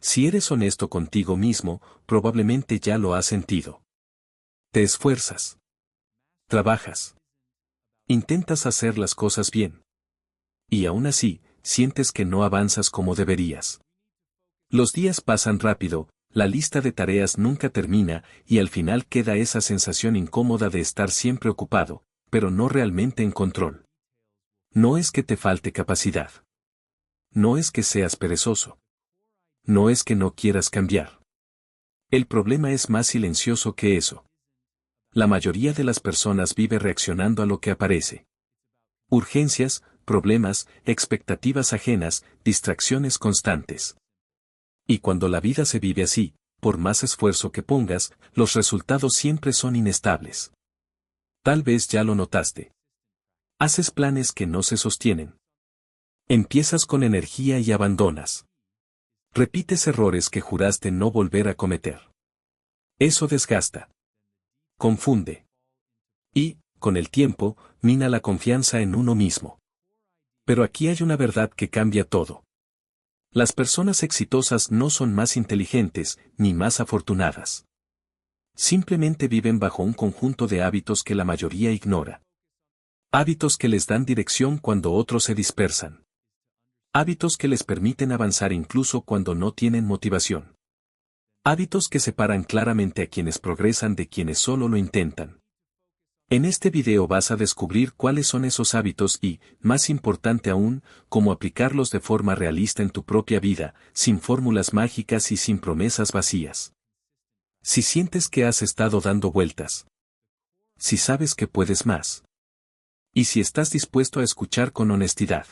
Si eres honesto contigo mismo, probablemente ya lo has sentido. Te esfuerzas. Trabajas. Intentas hacer las cosas bien. Y aún así, sientes que no avanzas como deberías. Los días pasan rápido, la lista de tareas nunca termina y al final queda esa sensación incómoda de estar siempre ocupado, pero no realmente en control. No es que te falte capacidad. No es que seas perezoso. No es que no quieras cambiar. El problema es más silencioso que eso. La mayoría de las personas vive reaccionando a lo que aparece. Urgencias, problemas, expectativas ajenas, distracciones constantes. Y cuando la vida se vive así, por más esfuerzo que pongas, los resultados siempre son inestables. Tal vez ya lo notaste. Haces planes que no se sostienen. Empiezas con energía y abandonas. Repites errores que juraste no volver a cometer. Eso desgasta. Confunde. Y, con el tiempo, mina la confianza en uno mismo. Pero aquí hay una verdad que cambia todo. Las personas exitosas no son más inteligentes, ni más afortunadas. Simplemente viven bajo un conjunto de hábitos que la mayoría ignora. Hábitos que les dan dirección cuando otros se dispersan. Hábitos que les permiten avanzar incluso cuando no tienen motivación. Hábitos que separan claramente a quienes progresan de quienes solo lo intentan. En este video vas a descubrir cuáles son esos hábitos y, más importante aún, cómo aplicarlos de forma realista en tu propia vida, sin fórmulas mágicas y sin promesas vacías. Si sientes que has estado dando vueltas. Si sabes que puedes más. Y si estás dispuesto a escuchar con honestidad.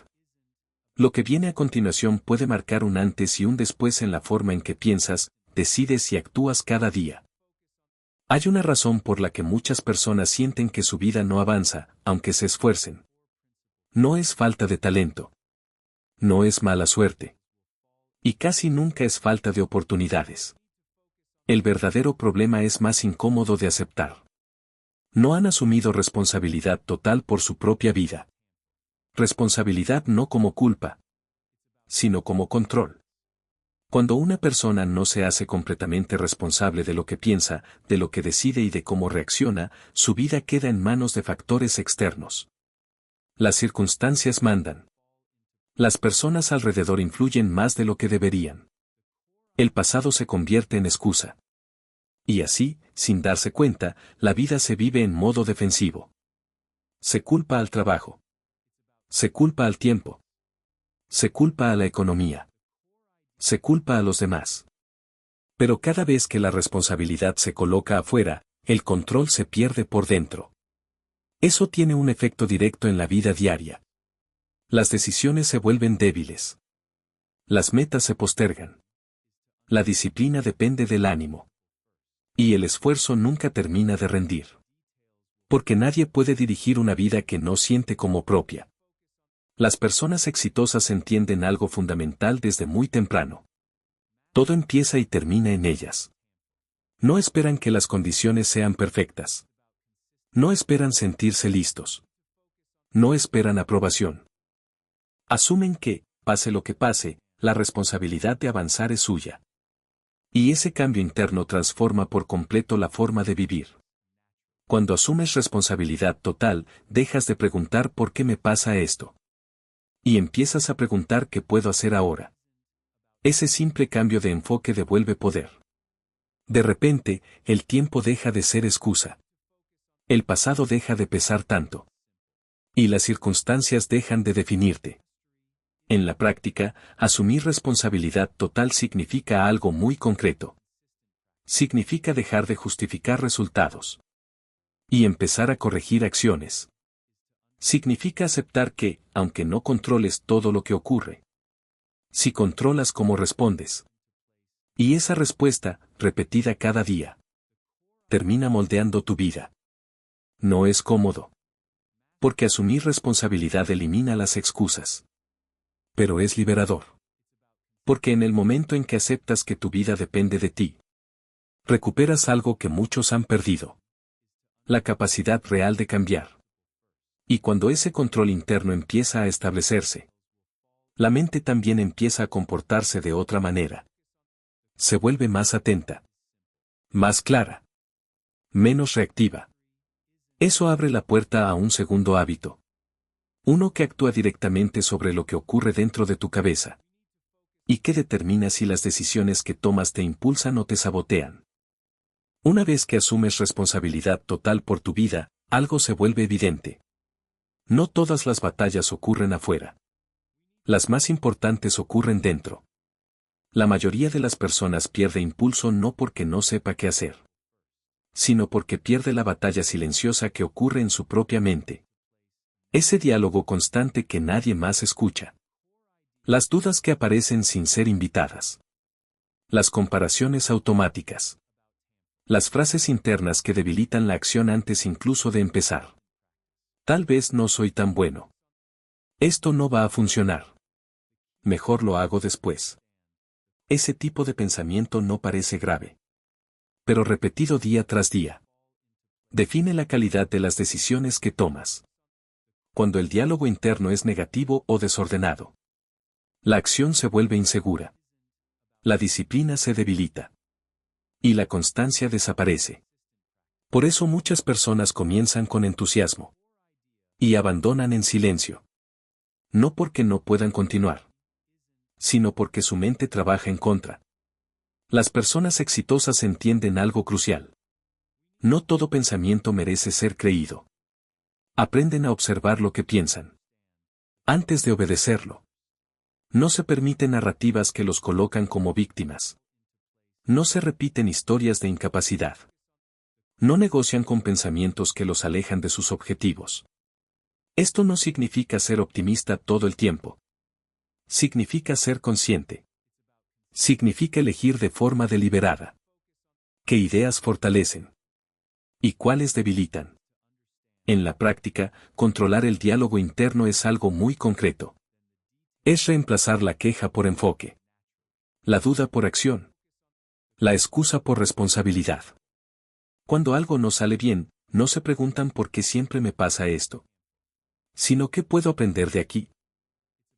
Lo que viene a continuación puede marcar un antes y un después en la forma en que piensas, decides y actúas cada día. Hay una razón por la que muchas personas sienten que su vida no avanza, aunque se esfuercen. No es falta de talento. No es mala suerte. Y casi nunca es falta de oportunidades. El verdadero problema es más incómodo de aceptar. No han asumido responsabilidad total por su propia vida. Responsabilidad no como culpa, sino como control. Cuando una persona no se hace completamente responsable de lo que piensa, de lo que decide y de cómo reacciona, su vida queda en manos de factores externos. Las circunstancias mandan. Las personas alrededor influyen más de lo que deberían. El pasado se convierte en excusa. Y así, sin darse cuenta, la vida se vive en modo defensivo. Se culpa al trabajo. Se culpa al tiempo. Se culpa a la economía. Se culpa a los demás. Pero cada vez que la responsabilidad se coloca afuera, el control se pierde por dentro. Eso tiene un efecto directo en la vida diaria. Las decisiones se vuelven débiles. Las metas se postergan. La disciplina depende del ánimo. Y el esfuerzo nunca termina de rendir. Porque nadie puede dirigir una vida que no siente como propia. Las personas exitosas entienden algo fundamental desde muy temprano. Todo empieza y termina en ellas. No esperan que las condiciones sean perfectas. No esperan sentirse listos. No esperan aprobación. Asumen que, pase lo que pase, la responsabilidad de avanzar es suya. Y ese cambio interno transforma por completo la forma de vivir. Cuando asumes responsabilidad total, dejas de preguntar ¿por qué me pasa esto? Y empiezas a preguntar ¿qué puedo hacer ahora? Ese simple cambio de enfoque devuelve poder. De repente, el tiempo deja de ser excusa. El pasado deja de pesar tanto. Y las circunstancias dejan de definirte. En la práctica, asumir responsabilidad total significa algo muy concreto. Significa dejar de justificar resultados. Y empezar a corregir acciones. Significa aceptar que, aunque no controles todo lo que ocurre, si controlas cómo respondes. Y esa respuesta, repetida cada día, termina moldeando tu vida. No es cómodo. Porque asumir responsabilidad elimina las excusas. Pero es liberador. Porque en el momento en que aceptas que tu vida depende de ti, recuperas algo que muchos han perdido. La capacidad real de cambiar. Y cuando ese control interno empieza a establecerse, la mente también empieza a comportarse de otra manera. Se vuelve más atenta. Más clara. Menos reactiva. Eso abre la puerta a un segundo hábito. Uno que actúa directamente sobre lo que ocurre dentro de tu cabeza. Y que determina si las decisiones que tomas te impulsan o te sabotean. Una vez que asumes responsabilidad total por tu vida, algo se vuelve evidente. No todas las batallas ocurren afuera. Las más importantes ocurren dentro. La mayoría de las personas pierde impulso no porque no sepa qué hacer, sino porque pierde la batalla silenciosa que ocurre en su propia mente. Ese diálogo constante que nadie más escucha. Las dudas que aparecen sin ser invitadas. Las comparaciones automáticas. Las frases internas que debilitan la acción antes incluso de empezar. Tal vez no soy tan bueno. Esto no va a funcionar. Mejor lo hago después. Ese tipo de pensamiento no parece grave. Pero repetido día tras día. Define la calidad de las decisiones que tomas. Cuando el diálogo interno es negativo o desordenado. La acción se vuelve insegura. La disciplina se debilita. Y la constancia desaparece. Por eso muchas personas comienzan con entusiasmo. Y abandonan en silencio. No porque no puedan continuar, sino porque su mente trabaja en contra. Las personas exitosas entienden algo crucial. No todo pensamiento merece ser creído. Aprenden a observar lo que piensan, antes de obedecerlo. No se permiten narrativas que los colocan como víctimas. No se repiten historias de incapacidad. No negocian con pensamientos que los alejan de sus objetivos. Esto no significa ser optimista todo el tiempo. Significa ser consciente. Significa elegir de forma deliberada. ¿Qué ideas fortalecen? ¿Y cuáles debilitan? En la práctica, controlar el diálogo interno es algo muy concreto. Es reemplazar la queja por enfoque. La duda por acción. La excusa por responsabilidad. Cuando algo no sale bien, no se preguntan por qué siempre me pasa esto, sino qué puedo aprender de aquí.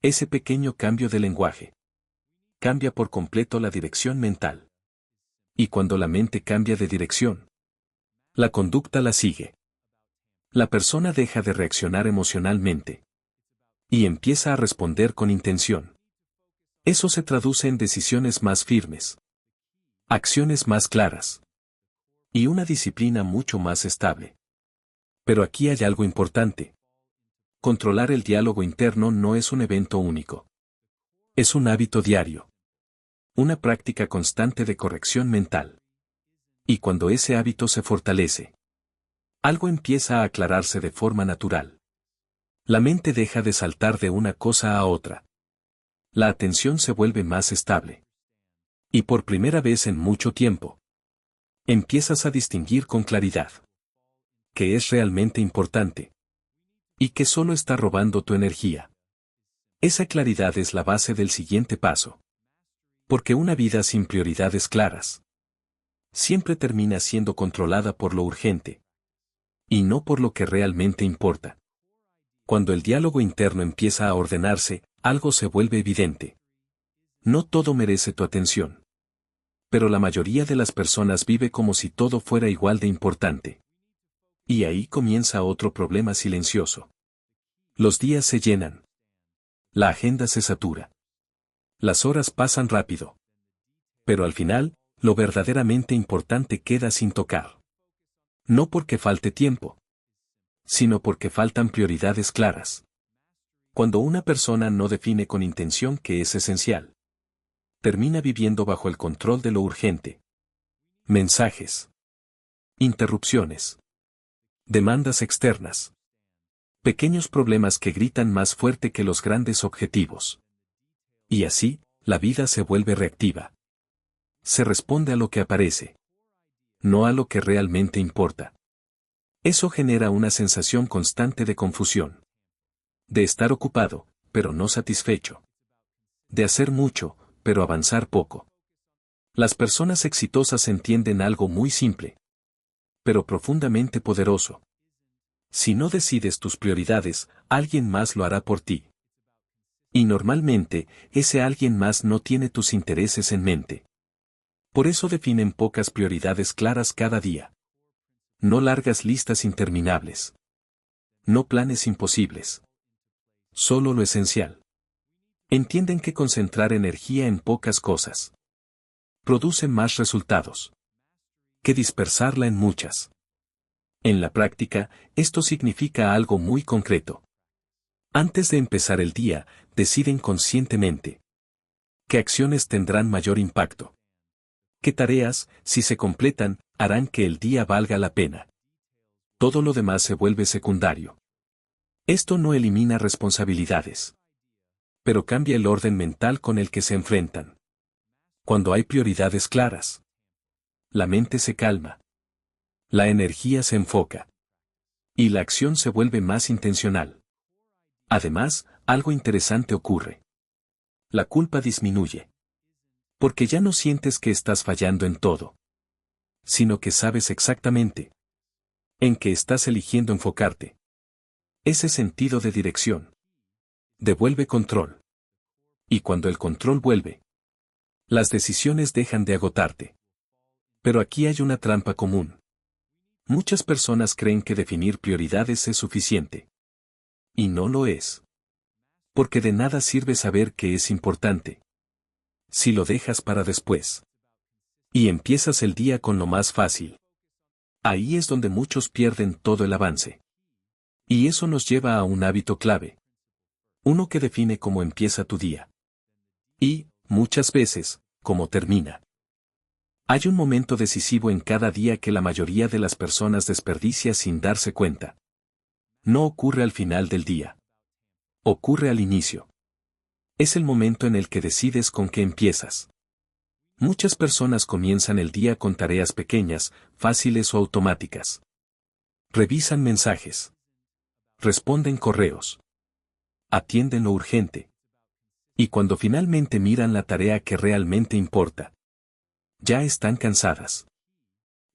Ese pequeño cambio de lenguaje cambia por completo la dirección mental. Y cuando la mente cambia de dirección, la conducta la sigue. La persona deja de reaccionar emocionalmente y empieza a responder con intención. Eso se traduce en decisiones más firmes, acciones más claras y una disciplina mucho más estable. Pero aquí hay algo importante. Controlar el diálogo interno no es un evento único. Es un hábito diario. Una práctica constante de corrección mental. Y cuando ese hábito se fortalece, algo empieza a aclararse de forma natural. La mente deja de saltar de una cosa a otra. La atención se vuelve más estable. Y por primera vez en mucho tiempo, empiezas a distinguir con claridad qué es realmente importante y qué solo está robando tu energía. Esa claridad es la base del siguiente paso. Porque una vida sin prioridades claras siempre termina siendo controlada por lo urgente y no por lo que realmente importa. Cuando el diálogo interno empieza a ordenarse, algo se vuelve evidente. No todo merece tu atención. Pero la mayoría de las personas vive como si todo fuera igual de importante. Y ahí comienza otro problema silencioso. Los días se llenan. La agenda se satura. Las horas pasan rápido. Pero al final, lo verdaderamente importante queda sin tocar. No porque falte tiempo, sino porque faltan prioridades claras. Cuando una persona no define con intención qué es esencial, termina viviendo bajo el control de lo urgente. Mensajes. Interrupciones. Demandas externas. Pequeños problemas que gritan más fuerte que los grandes objetivos. Y así, la vida se vuelve reactiva. Se responde a lo que aparece, no a lo que realmente importa. Eso genera una sensación constante de confusión. De estar ocupado, pero no satisfecho. De hacer mucho, pero avanzar poco. Las personas exitosas entienden algo muy simple, pero profundamente poderoso. Si no decides tus prioridades, alguien más lo hará por ti. Y normalmente, ese alguien más no tiene tus intereses en mente. Por eso definen pocas prioridades claras cada día. No largas listas interminables. No planes imposibles. Solo lo esencial. Entienden que concentrar energía en pocas cosas produce más resultados que dispersarla en muchas. En la práctica, esto significa algo muy concreto. Antes de empezar el día, deciden conscientemente qué acciones tendrán mayor impacto. ¿Qué tareas, si se completan, harán que el día valga la pena? Todo lo demás se vuelve secundario. Esto no elimina responsabilidades, pero cambia el orden mental con el que se enfrentan. Cuando hay prioridades claras, la mente se calma, la energía se enfoca y la acción se vuelve más intencional. Además, algo interesante ocurre. La culpa disminuye. Porque ya no sientes que estás fallando en todo, sino que sabes exactamente en qué estás eligiendo enfocarte. Ese sentido de dirección devuelve control. Y cuando el control vuelve, las decisiones dejan de agotarte. Pero aquí hay una trampa común. Muchas personas creen que definir prioridades es suficiente. Y no lo es. Porque de nada sirve saber qué es importante si lo dejas para después. Y empiezas el día con lo más fácil. Ahí es donde muchos pierden todo el avance. Y eso nos lleva a un hábito clave. Uno que define cómo empieza tu día. Y, muchas veces, cómo termina. Hay un momento decisivo en cada día que la mayoría de las personas desperdicia sin darse cuenta. No ocurre al final del día. Ocurre al inicio. Es el momento en el que decides con qué empiezas. Muchas personas comienzan el día con tareas pequeñas, fáciles o automáticas. Revisan mensajes. Responden correos. Atienden lo urgente. Y cuando finalmente miran la tarea que realmente importa, ya están cansadas.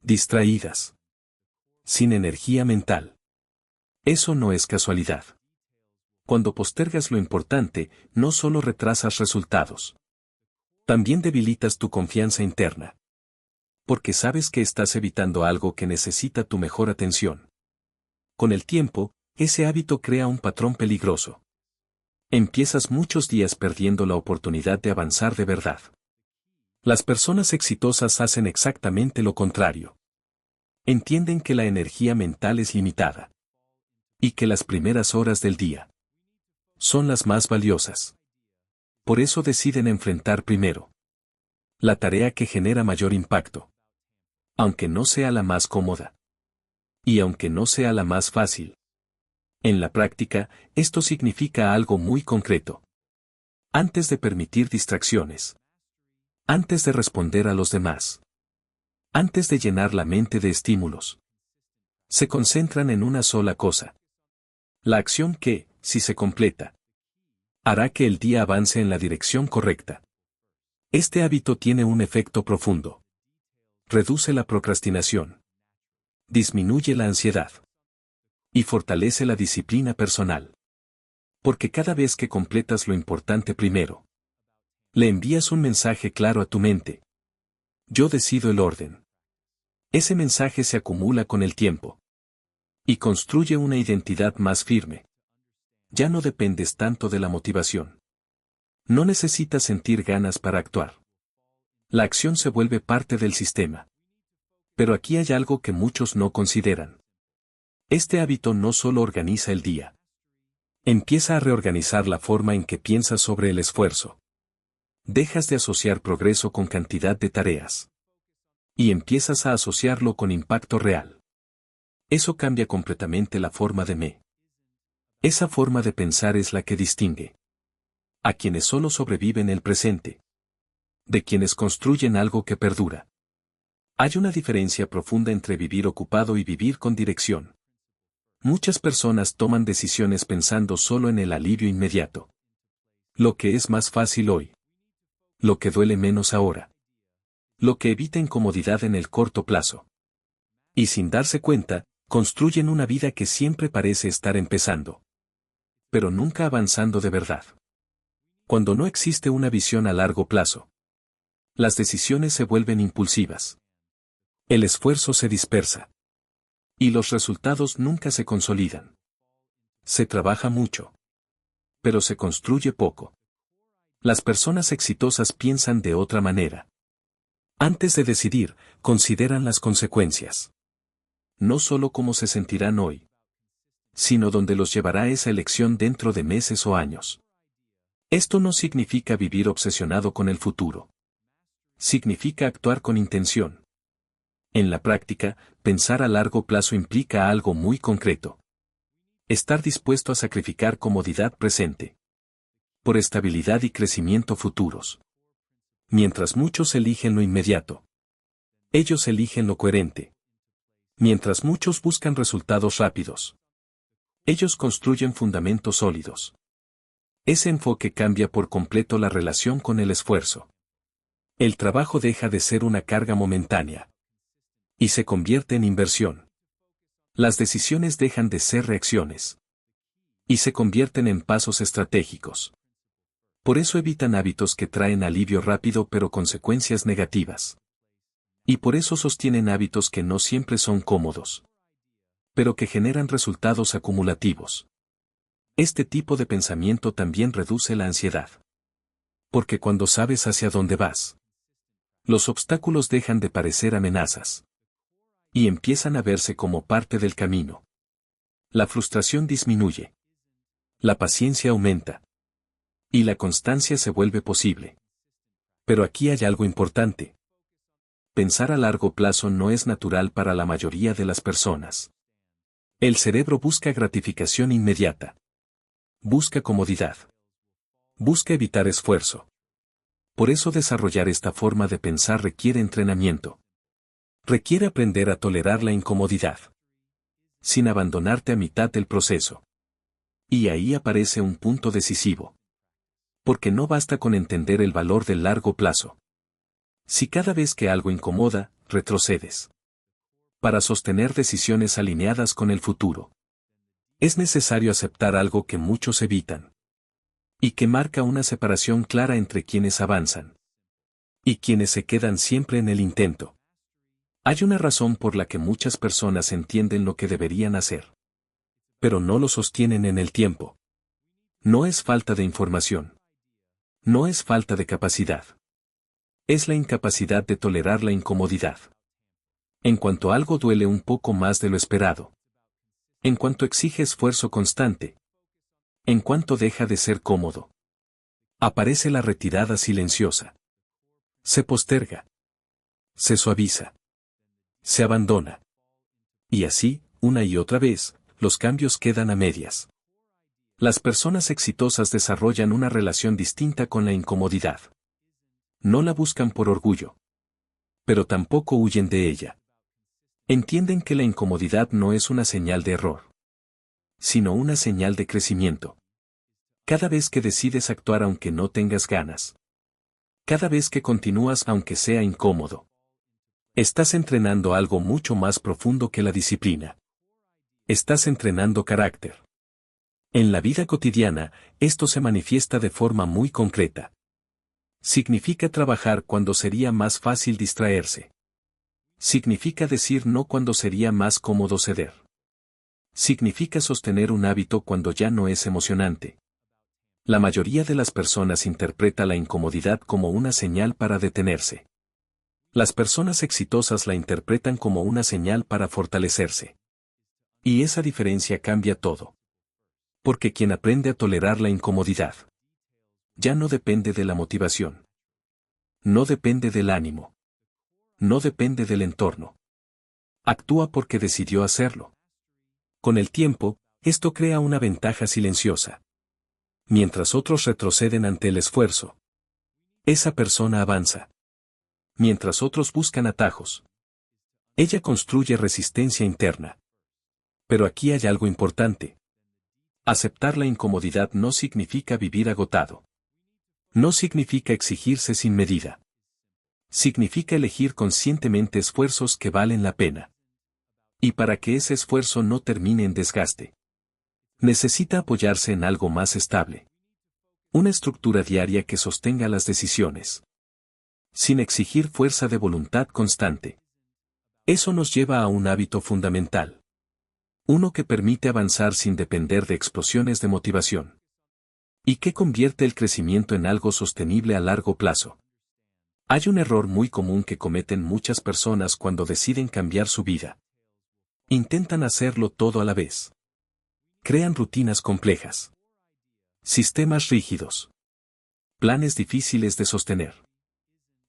Distraídas. Sin energía mental. Eso no es casualidad. Cuando postergas lo importante, no solo retrasas resultados. También debilitas tu confianza interna. Porque sabes que estás evitando algo que necesita tu mejor atención. Con el tiempo, ese hábito crea un patrón peligroso. Empiezas muchos días perdiendo la oportunidad de avanzar de verdad. Las personas exitosas hacen exactamente lo contrario. Entienden que la energía mental es limitada. Y que las primeras horas del día son las más valiosas. Por eso deciden enfrentar primero la tarea que genera mayor impacto. Aunque no sea la más cómoda. Y aunque no sea la más fácil. En la práctica, esto significa algo muy concreto. Antes de permitir distracciones. Antes de responder a los demás. Antes de llenar la mente de estímulos. Se concentran en una sola cosa. La acción que, si se completa, hará que el día avance en la dirección correcta. Este hábito tiene un efecto profundo. Reduce la procrastinación. Disminuye la ansiedad. Y fortalece la disciplina personal. Porque cada vez que completas lo importante primero, le envías un mensaje claro a tu mente. Yo decido el orden. Ese mensaje se acumula con el tiempo. Y construye una identidad más firme. Ya no dependes tanto de la motivación. No necesitas sentir ganas para actuar. La acción se vuelve parte del sistema. Pero aquí hay algo que muchos no consideran. Este hábito no solo organiza el día. Empieza a reorganizar la forma en que piensas sobre el esfuerzo. Dejas de asociar progreso con cantidad de tareas. Y empiezas a asociarlo con impacto real. Eso cambia completamente la forma de me. Esa forma de pensar es la que distingue a quienes solo sobreviven el presente, de quienes construyen algo que perdura. Hay una diferencia profunda entre vivir ocupado y vivir con dirección. Muchas personas toman decisiones pensando solo en el alivio inmediato. Lo que es más fácil hoy. Lo que duele menos ahora. Lo que evita incomodidad en el corto plazo. Y sin darse cuenta, construyen una vida que siempre parece estar empezando. Pero nunca avanzando de verdad. Cuando no existe una visión a largo plazo. Las decisiones se vuelven impulsivas. El esfuerzo se dispersa. Y los resultados nunca se consolidan. Se trabaja mucho. Pero se construye poco. Las personas exitosas piensan de otra manera. Antes de decidir, consideran las consecuencias. No solo cómo se sentirán hoy, sino dónde los llevará esa elección dentro de meses o años. Esto no significa vivir obsesionado con el futuro. Significa actuar con intención. En la práctica, pensar a largo plazo implica algo muy concreto. Estar dispuesto a sacrificar comodidad presente por estabilidad y crecimiento futuros. Mientras muchos eligen lo inmediato, ellos eligen lo coherente. Mientras muchos buscan resultados rápidos, ellos construyen fundamentos sólidos. Ese enfoque cambia por completo la relación con el esfuerzo. El trabajo deja de ser una carga momentánea y se convierte en inversión. Las decisiones dejan de ser reacciones y se convierten en pasos estratégicos. Por eso evitan hábitos que traen alivio rápido pero consecuencias negativas. Y por eso sostienen hábitos que no siempre son cómodos, pero que generan resultados acumulativos. Este tipo de pensamiento también reduce la ansiedad. Porque cuando sabes hacia dónde vas, los obstáculos dejan de parecer amenazas y empiezan a verse como parte del camino. La frustración disminuye. La paciencia aumenta. Y la constancia se vuelve posible. Pero aquí hay algo importante. Pensar a largo plazo no es natural para la mayoría de las personas. El cerebro busca gratificación inmediata. Busca comodidad. Busca evitar esfuerzo. Por eso desarrollar esta forma de pensar requiere entrenamiento. Requiere aprender a tolerar la incomodidad, sin abandonarte a mitad del proceso. Y ahí aparece un punto decisivo. Porque no basta con entender el valor del largo plazo. Si cada vez que algo incomoda, retrocedes. Para sostener decisiones alineadas con el futuro, es necesario aceptar algo que muchos evitan. Y que marca una separación clara entre quienes avanzan y quienes se quedan siempre en el intento. Hay una razón por la que muchas personas entienden lo que deberían hacer, pero no lo sostienen en el tiempo. No es falta de información. No es falta de capacidad. Es la incapacidad de tolerar la incomodidad. En cuanto algo duele un poco más de lo esperado. En cuanto exige esfuerzo constante. En cuanto deja de ser cómodo. Aparece la retirada silenciosa. Se posterga. Se suaviza. Se abandona. Y así, una y otra vez, los cambios quedan a medias. Las personas exitosas desarrollan una relación distinta con la incomodidad. No la buscan por orgullo. Pero tampoco huyen de ella. Entienden que la incomodidad no es una señal de error, sino una señal de crecimiento. Cada vez que decides actuar aunque no tengas ganas. Cada vez que continúas aunque sea incómodo. Estás entrenando algo mucho más profundo que la disciplina. Estás entrenando carácter. En la vida cotidiana, esto se manifiesta de forma muy concreta. Significa trabajar cuando sería más fácil distraerse. Significa decir no cuando sería más cómodo ceder. Significa sostener un hábito cuando ya no es emocionante. La mayoría de las personas interpreta la incomodidad como una señal para detenerse. Las personas exitosas la interpretan como una señal para fortalecerse. Y esa diferencia cambia todo. Porque quien aprende a tolerar la incomodidad ya no depende de la motivación. No depende del ánimo. No depende del entorno. Actúa porque decidió hacerlo. Con el tiempo, esto crea una ventaja silenciosa. Mientras otros retroceden ante el esfuerzo, esa persona avanza. Mientras otros buscan atajos, ella construye resistencia interna. Pero aquí hay algo importante. Aceptar la incomodidad no significa vivir agotado. No significa exigirse sin medida. Significa elegir conscientemente esfuerzos que valen la pena. Y para que ese esfuerzo no termine en desgaste, necesita apoyarse en algo más estable. Una estructura diaria que sostenga las decisiones. sin exigir fuerza de voluntad constante. Eso nos lleva a un hábito fundamental. Uno que permite avanzar sin depender de explosiones de motivación. Y que convierte el crecimiento en algo sostenible a largo plazo. Hay un error muy común que cometen muchas personas cuando deciden cambiar su vida. Intentan hacerlo todo a la vez. Crean rutinas complejas. Sistemas rígidos. Planes difíciles de sostener.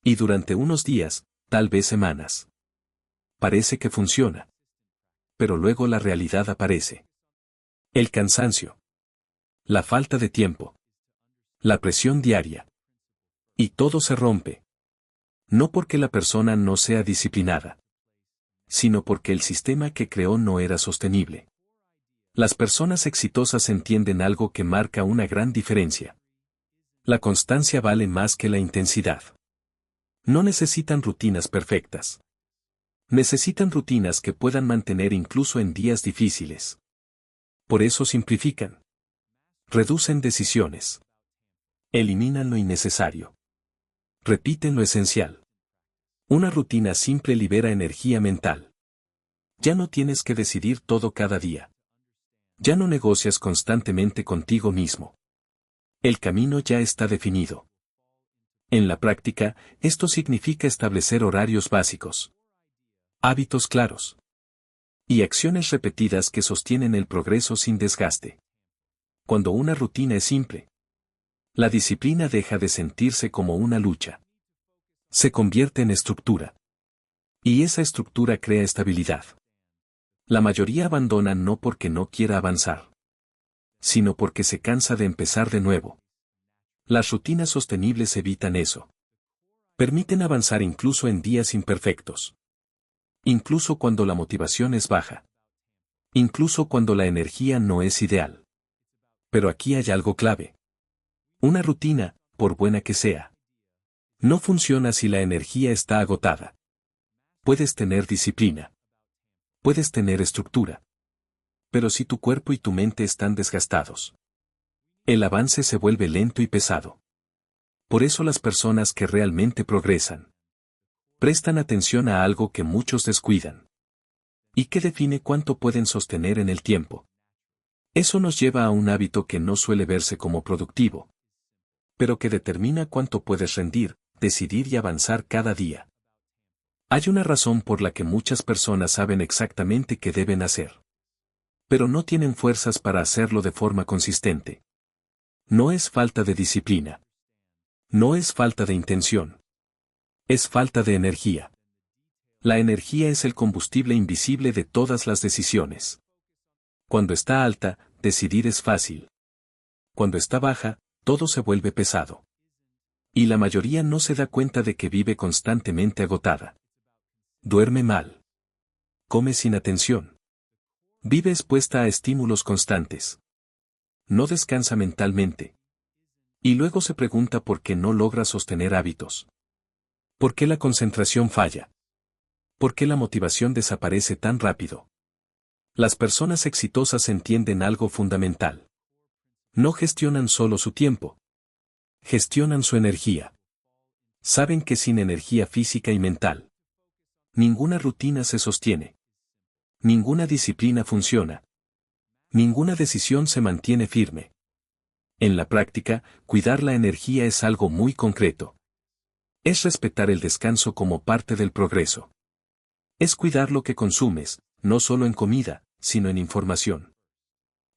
Y durante unos días, tal vez semanas. Parece que funciona. Pero luego la realidad aparece. El cansancio. La falta de tiempo. La presión diaria. Y todo se rompe. No porque la persona no sea disciplinada, sino porque el sistema que creó no era sostenible. Las personas exitosas entienden algo que marca una gran diferencia. La constancia vale más que la intensidad. No necesitan rutinas perfectas. Necesitan rutinas que puedan mantener incluso en días difíciles. Por eso simplifican. Reducen decisiones. Eliminan lo innecesario. Repiten lo esencial. Una rutina simple libera energía mental. Ya no tienes que decidir todo cada día. Ya no negocias constantemente contigo mismo. El camino ya está definido. En la práctica, esto significa establecer horarios básicos. Hábitos claros. Y acciones repetidas que sostienen el progreso sin desgaste. Cuando una rutina es simple, la disciplina deja de sentirse como una lucha. Se convierte en estructura. Y esa estructura crea estabilidad. La mayoría abandona no porque no quiera avanzar, sino porque se cansa de empezar de nuevo. Las rutinas sostenibles evitan eso. Permiten avanzar incluso en días imperfectos. Incluso cuando la motivación es baja. Incluso cuando la energía no es ideal. Pero aquí hay algo clave. Una rutina, por buena que sea, no funciona si la energía está agotada. Puedes tener disciplina. Puedes tener estructura. Pero si tu cuerpo y tu mente están desgastados, el avance se vuelve lento y pesado. Por eso las personas que realmente progresan prestan atención a algo que muchos descuidan. Y que define cuánto pueden sostener en el tiempo. Eso nos lleva a un hábito que no suele verse como productivo, pero que determina cuánto puedes rendir, decidir y avanzar cada día. Hay una razón por la que muchas personas saben exactamente qué deben hacer, pero no tienen fuerzas para hacerlo de forma consistente. No es falta de disciplina. No es falta de intención. Es falta de energía. La energía es el combustible invisible de todas las decisiones. Cuando está alta, decidir es fácil. Cuando está baja, todo se vuelve pesado. Y la mayoría no se da cuenta de que vive constantemente agotada. Duerme mal. Come sin atención. Vive expuesta a estímulos constantes. No descansa mentalmente. Y luego se pregunta por qué no logra sostener hábitos. ¿Por qué la concentración falla? ¿Por qué la motivación desaparece tan rápido? Las personas exitosas entienden algo fundamental. No gestionan solo su tiempo. Gestionan su energía. Saben que sin energía física y mental, ninguna rutina se sostiene. Ninguna disciplina funciona. Ninguna decisión se mantiene firme. En la práctica, cuidar la energía es algo muy concreto. Es respetar el descanso como parte del progreso. Es cuidar lo que consumes, no solo en comida, sino en información.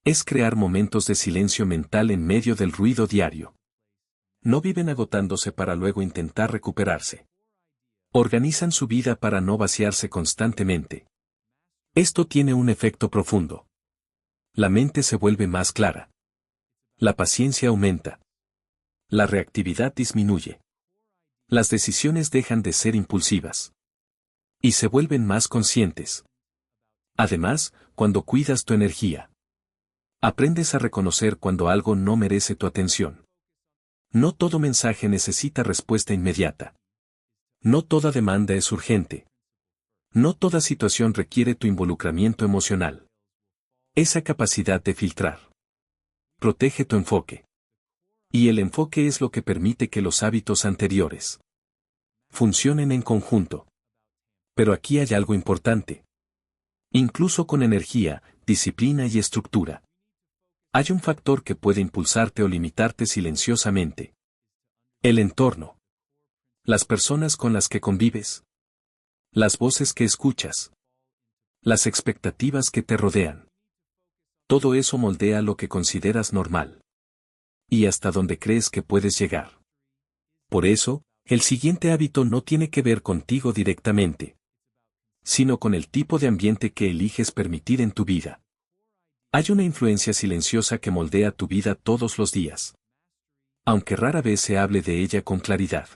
Es crear momentos de silencio mental en medio del ruido diario. No viven agotándose para luego intentar recuperarse. Organizan su vida para no vaciarse constantemente. Esto tiene un efecto profundo. La mente se vuelve más clara. La paciencia aumenta. La reactividad disminuye. Las decisiones dejan de ser impulsivas. Y se vuelven más conscientes. Además, cuando cuidas tu energía, aprendes a reconocer cuando algo no merece tu atención. No todo mensaje necesita respuesta inmediata. No toda demanda es urgente. No toda situación requiere tu involucramiento emocional. Esa capacidad de filtrar protege tu enfoque. Y el enfoque es lo que permite que los hábitos anteriores funcionen en conjunto. Pero aquí hay algo importante. Incluso con energía, disciplina y estructura, hay un factor que puede impulsarte o limitarte silenciosamente. El entorno. Las personas con las que convives. Las voces que escuchas. Las expectativas que te rodean. Todo eso moldea lo que consideras normal. Y hasta dónde crees que puedes llegar. Por eso, el siguiente hábito no tiene que ver contigo directamente, sino con el tipo de ambiente que eliges permitir en tu vida. Hay una influencia silenciosa que moldea tu vida todos los días, aunque rara vez se hable de ella con claridad.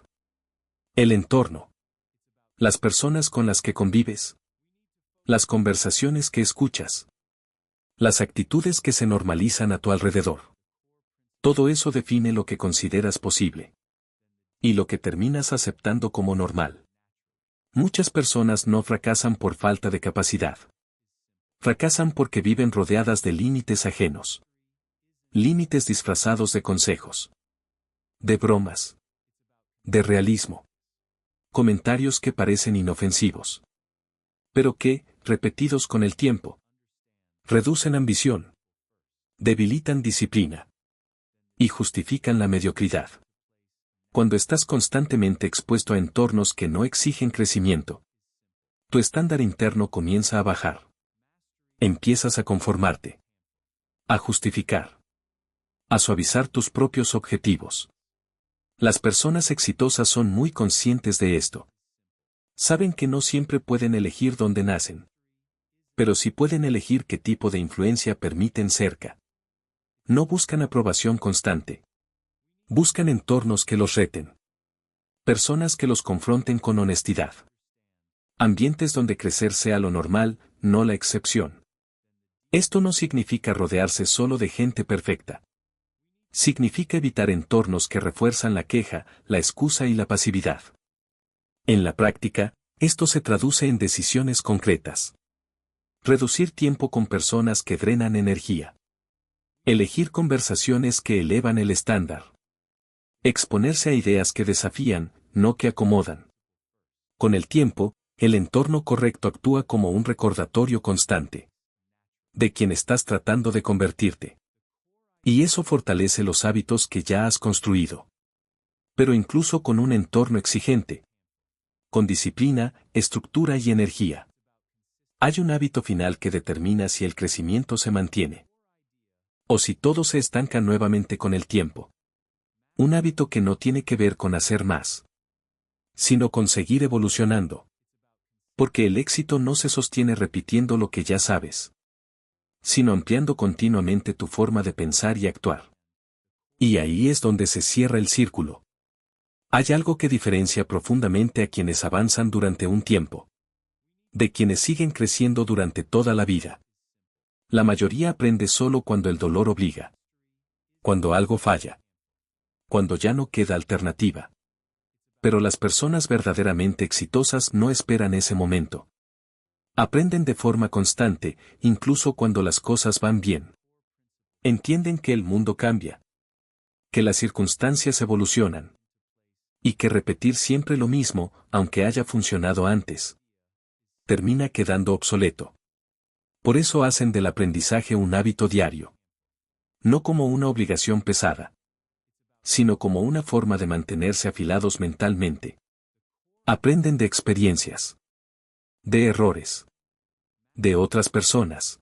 El entorno. Las personas con las que convives. Las conversaciones que escuchas. Las actitudes que se normalizan a tu alrededor. Todo eso define lo que consideras posible. Y lo que terminas aceptando como normal. Muchas personas no fracasan por falta de capacidad. Fracasan porque viven rodeadas de límites ajenos. Límites disfrazados de consejos. De bromas. De realismo. Comentarios que parecen inofensivos. Pero que, repetidos con el tiempo, reducen ambición. Debilitan disciplina. Y justifican la mediocridad. Cuando estás constantemente expuesto a entornos que no exigen crecimiento, tu estándar interno comienza a bajar. Empiezas a conformarte. A justificar. A suavizar tus propios objetivos. Las personas exitosas son muy conscientes de esto. Saben que no siempre pueden elegir dónde nacen. Pero sí pueden elegir qué tipo de influencia permiten cerca. No buscan aprobación constante. Buscan entornos que los reten. Personas que los confronten con honestidad. Ambientes donde crecer sea lo normal, no la excepción. Esto no significa rodearse solo de gente perfecta. Significa evitar entornos que refuerzan la queja, la excusa y la pasividad. En la práctica, esto se traduce en decisiones concretas. Reducir tiempo con personas que drenan energía. Elegir conversaciones que elevan el estándar. Exponerse a ideas que desafían, no que acomodan. Con el tiempo, el entorno correcto actúa como un recordatorio constante de quien estás tratando de convertirte. Y eso fortalece los hábitos que ya has construido. Pero incluso con un entorno exigente, con disciplina, estructura y energía, hay un hábito final que determina si el crecimiento se mantiene. O si todo se estanca nuevamente con el tiempo. Un hábito que no tiene que ver con hacer más, sino con seguir evolucionando. Porque el éxito no se sostiene repitiendo lo que ya sabes, sino ampliando continuamente tu forma de pensar y actuar. Y ahí es donde se cierra el círculo. Hay algo que diferencia profundamente a quienes avanzan durante un tiempo, de quienes siguen creciendo durante toda la vida. La mayoría aprende solo cuando el dolor obliga. Cuando algo falla. Cuando ya no queda alternativa. Pero las personas verdaderamente exitosas no esperan ese momento. Aprenden de forma constante, incluso cuando las cosas van bien. Entienden que el mundo cambia. Que las circunstancias evolucionan. Y que repetir siempre lo mismo, aunque haya funcionado antes, termina quedando obsoleto. Por eso hacen del aprendizaje un hábito diario. No como una obligación pesada, sino como una forma de mantenerse afilados mentalmente. Aprenden de experiencias. De errores. De otras personas.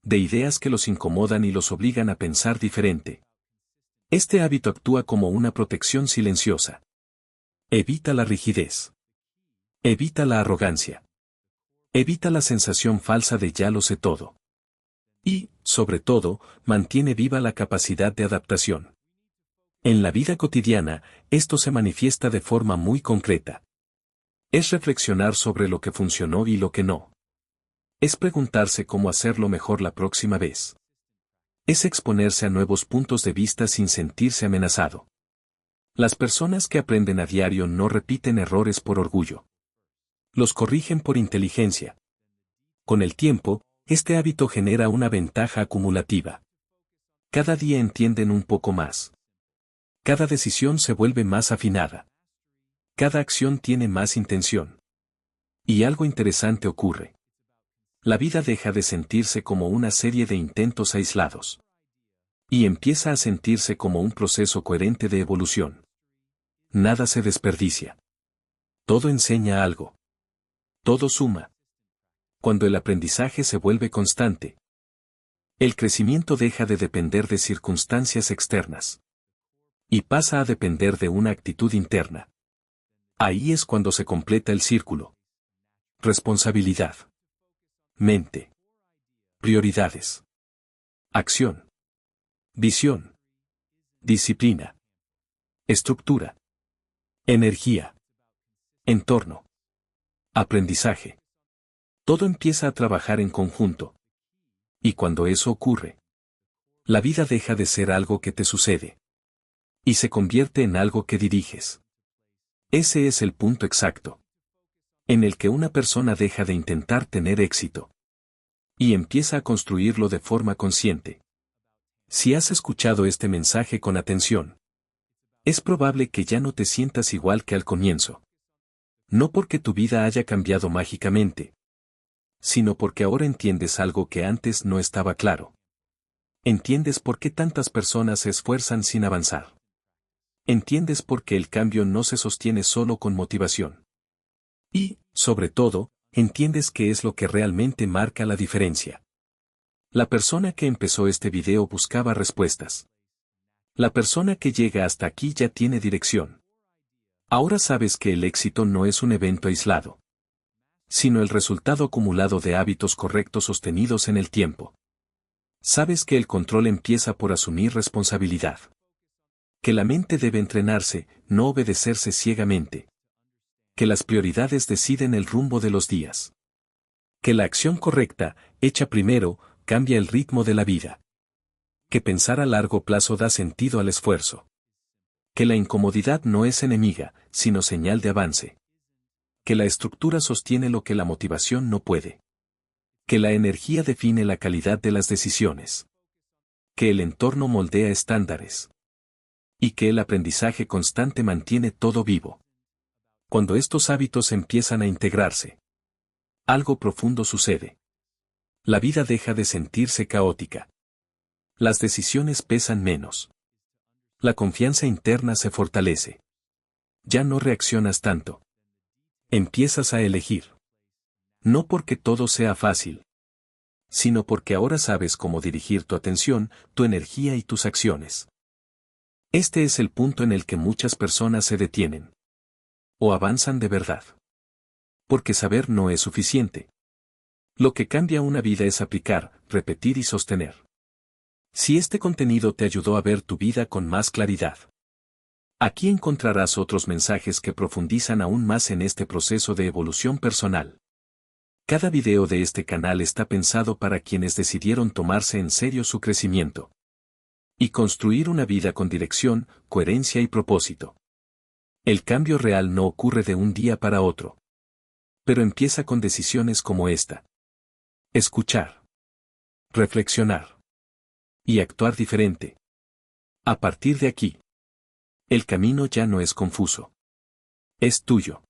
De ideas que los incomodan y los obligan a pensar diferente. Este hábito actúa como una protección silenciosa. Evita la rigidez. Evita la arrogancia. Evita la sensación falsa de ya lo sé todo. Y, sobre todo, mantiene viva la capacidad de adaptación. En la vida cotidiana, esto se manifiesta de forma muy concreta. Es reflexionar sobre lo que funcionó y lo que no. Es preguntarse cómo hacerlo mejor la próxima vez. Es exponerse a nuevos puntos de vista sin sentirse amenazado. Las personas que aprenden a diario no repiten errores por orgullo. Los corrigen por inteligencia. Con el tiempo, este hábito genera una ventaja acumulativa. Cada día entienden un poco más. Cada decisión se vuelve más afinada. Cada acción tiene más intención. Y algo interesante ocurre. La vida deja de sentirse como una serie de intentos aislados. Y empieza a sentirse como un proceso coherente de evolución. Nada se desperdicia. Todo enseña algo. Todo suma. Cuando el aprendizaje se vuelve constante, el crecimiento deja de depender de circunstancias externas. Y pasa a depender de una actitud interna. Ahí es cuando se completa el círculo. Responsabilidad. Mente. Prioridades. Acción. Visión. Disciplina. Estructura. Energía. Entorno. Aprendizaje. Todo empieza a trabajar en conjunto. Y cuando eso ocurre, la vida deja de ser algo que te sucede. Y se convierte en algo que diriges. Ese es el punto exacto. En el que una persona deja de intentar tener éxito. Y empieza a construirlo de forma consciente. Si has escuchado este mensaje con atención, es probable que ya no te sientas igual que al comienzo. No porque tu vida haya cambiado mágicamente, sino porque ahora entiendes algo que antes no estaba claro. Entiendes por qué tantas personas se esfuerzan sin avanzar. Entiendes por qué el cambio no se sostiene solo con motivación. Y, sobre todo, entiendes qué es lo que realmente marca la diferencia. La persona que empezó este video buscaba respuestas. La persona que llega hasta aquí ya tiene dirección. Ahora sabes que el éxito no es un evento aislado, sino el resultado acumulado de hábitos correctos sostenidos en el tiempo. Sabes que el control empieza por asumir responsabilidad. Que la mente debe entrenarse, no obedecerse ciegamente. Que las prioridades deciden el rumbo de los días. Que la acción correcta, hecha primero, cambia el ritmo de la vida. Que pensar a largo plazo da sentido al esfuerzo. Que la incomodidad no es enemiga, sino señal de avance. Que la estructura sostiene lo que la motivación no puede. Que la energía define la calidad de las decisiones. Que el entorno moldea estándares. Y que el aprendizaje constante mantiene todo vivo. Cuando estos hábitos empiezan a integrarse, algo profundo sucede. La vida deja de sentirse caótica. Las decisiones pesan menos. La confianza interna se fortalece. Ya no reaccionas tanto. Empiezas a elegir. No porque todo sea fácil, sino porque ahora sabes cómo dirigir tu atención, tu energía y tus acciones. Este es el punto en el que muchas personas se detienen. O avanzan de verdad. Porque saber no es suficiente. Lo que cambia una vida es aplicar, repetir y sostener. Si este contenido te ayudó a ver tu vida con más claridad, aquí encontrarás otros mensajes que profundizan aún más en este proceso de evolución personal. Cada video de este canal está pensado para quienes decidieron tomarse en serio su crecimiento y construir una vida con dirección, coherencia y propósito. El cambio real no ocurre de un día para otro, pero empieza con decisiones como esta. Escuchar, reflexionar y actuar diferente. A partir de aquí, el camino ya no es confuso. Es tuyo.